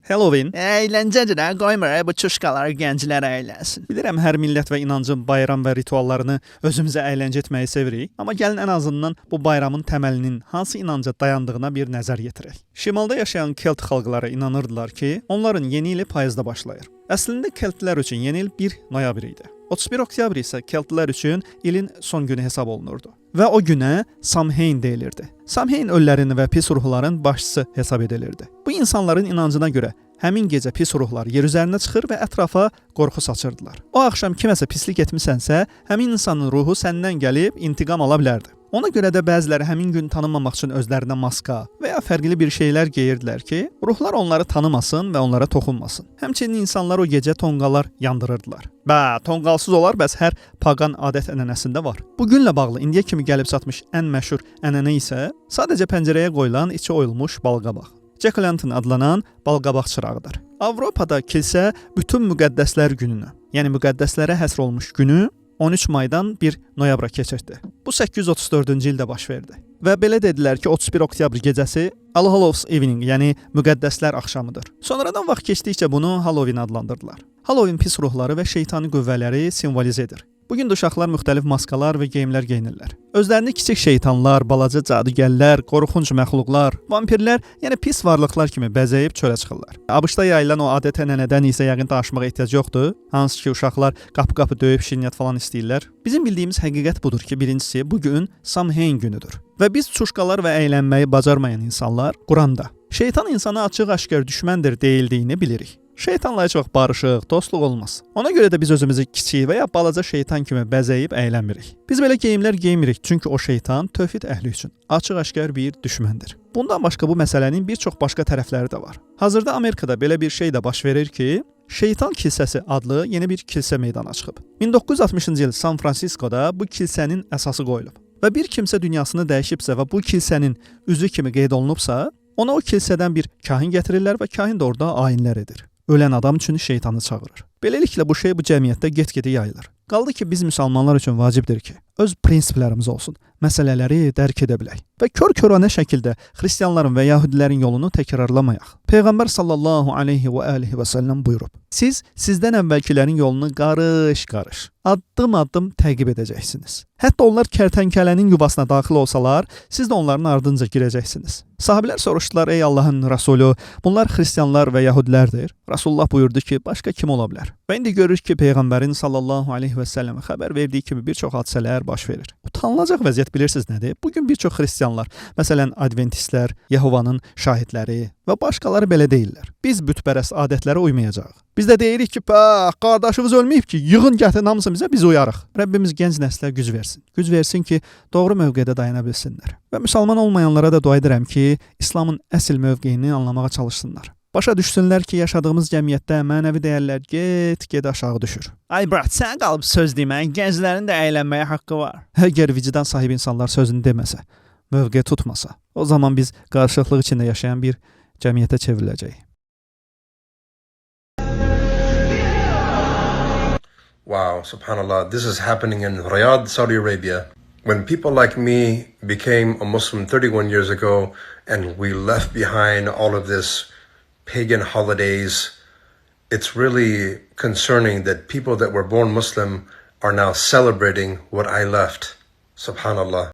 Halloween Əyləncədir də, qoymur bu çuşqalar gənclər əylənsin. bilirəm hər millət və inancın bayram və rituallarını özümüzə əyləncə etməyi sevirik, amma gəlin ən azından bu bayramın təməlinin hansı inanca dayandığına bir nəzər yetirək. Şimalda yaşayan Kelt xalqları inanırdılar ki, onların yeni ili payızda başlayır. Əslində Keltlər üçün yeni il 1 noyabr idi. 31 oktyabr isə Keltlər üçün ilin son günü hesab olunurdu. Və o günə Samhain deyilirdi. Samhain ölülərin və pis ruhların başçısı hesab edilirdi. Bu insanların inancına görə həmin gecə pis ruhlar yer üzərinə çıxır və ətrafa qorxu saçırdılar. O axşam kiməsə pislik etmisənsə, həmin insanın ruhu səndən gəlib intiqam ala bilərdi. Ona görə də bəziləri həmin gün tanınmamaq üçün özlərinə maska və ya fərqli bir şeylər geyirdilər ki, ruhlar onları tanımasın və onlara toxunmasın. Həmçinin insanlar o gecə tonqallar yandırırdılar. Tonqalsız olar, bəs hər paqan adət-ənənəsində var. Bu günlə bağlı indiyə kimi gəlib çatmış ən məşhur ənənə isə sadəcə pəncərəyə qoyulan içi oyulmuş balqabaq. Jack-o'-lantern adlanan balqabaq çırağıdır. Avropada kilsə bütün müqəddəslər gününü, yəni müqəddəslərə həsr olmuş günü 13 maydan 1 noyabra keçirdi. Bu 834-cü ildə baş verdi. Və belə dedilər ki, 31 oktyabr gecəsi All Hallows Evening, yəni müqəddəslər axşamıdır. Sonradan vaxt keçdikcə bunu Halloween adlandırdılar. Halloween pis ruhları və şeytani qüvvələri simvolizə edir. Bugün də uşaqlar müxtəlif maskalar və geyimlər geyinirlər. Özlərini kiçik şeytanlar, balaca cadugərlər, qorxunc məxluqlar, vampirlər, yəni pis varlıqlar kimi bəzəyib çölə çıxırlar. ABŞ-da yayılan o adət-ənənədən isə yəqin danışmağa ehtiyac yoxdur. Hansı ki, uşaqlar qapı-qapı döyüb şirniyyat falan istəyirlər. Bizim bildiyimiz həqiqət budur ki, birincisi bu gün Samhain günüdür. Və biz çuşqalar və əylənməyi bacarmayan insanlar Quranda şeytan insana açıq-aşkar düşməndir deyildiyini bilirik. Şeytanla heç vaxt barışıq, dostluq olmaz. Ona görə də biz özümüzü kiçik və ya balaca şeytan kimi bəzəyib əylənmirik. Biz belə geyimlər geymirik, çünki o şeytan tövhid əhli üçün açıq-aşkar bir düşməndir. Bundan başqa bu məsələnin bir çox başqa tərəfləri də var. Hazırda Amerikada belə bir şey də baş verir ki, Şeytan kilsəsi adlı yeni bir kilsə meydana çıxıb. 1960-cı il San Fransiskoda bu kilsənin əsası qoyulub. Və bir kimsə dünyasını dəyişibsə və bu kilsənin üzvü kimi qeyd olunubsa, ona o kilsədən bir kahin gətirirlər və kahin də orada ayinlər edir. Ölən adam üçün şeytanı çağırır. Beləliklə bu şey bu cəmiyyətdə get-gedə yayılır. Qaldı ki, biz müsəlmanlar üçün vacibdir ki, öz prinsiplərimiz olsun, məsələləri dərk edə bilək və kör-körənə şəkildə xristianların və yəhudilərin yolunu təkrarlamayaq. Peyğəmbər sallallahu alayhi və alihi və səlləm buyurub: Siz sizdən əvvəlkilərin yolunu qarış-qarış, addım-addım təqib edəcəksiniz. Hətta onlar kərtənkələnin yuvasına daxil olsalar, siz də onların ardınca girəcəksiniz. Sahabilər soruşdular: Ey Allahın Rasulü, bunlar xristianlar və yəhudilərdir. Rasulullah buyurdu ki, başqa kim ola bilər? Və indi görürük ki, Peyğəmbərin sallallahu alayhi və səlləm xəbər verdiyi kimi bir çox hadisələr baş verir. Utanılacaq vəziyyət bilirsiniz nədir? Bugün bir çox xristianlar, məsələn Adventistlər, Yehovanın şahidləri və başqaları belə deyirlər. Biz bütpərəst adətlərə uymayacağıq. Biz də deyirik ki, qardaşımız ölməyib ki, yığın gətirin hamısı bizə, biz uyarıq. Rəbbimiz gənc nəslə güc versin. Güc versin ki, doğru mövqedə dayana bilsinlər. Və müsəlman olmayanlara da dua edirəm ki, İslamın əsl mövqeyini anlamağa çalışsınlar. Başa düşsünlər ki, yaşadığımız cəmiyyətdə mənəvi dəyərlər get-gedə aşağı düşür. Ay brat, sən qalıb söz demən, gənclərin də əylənməyə haqqı var. Əgər vicdan sahibi insanlar sözünü deməsə, mövqe tutmasa, o zaman biz qarşılıqlıq içində yaşayan bir cəmiyyətə çevriləcəyik. Wow, subhanallah, this is happening in Riyadh, Saudi Arabia. When people like me became a Muslim 31 years ago and we left behind all of this pagan holidays, it's really concerning that people that were born Muslim are now celebrating what I left. Subhanallah.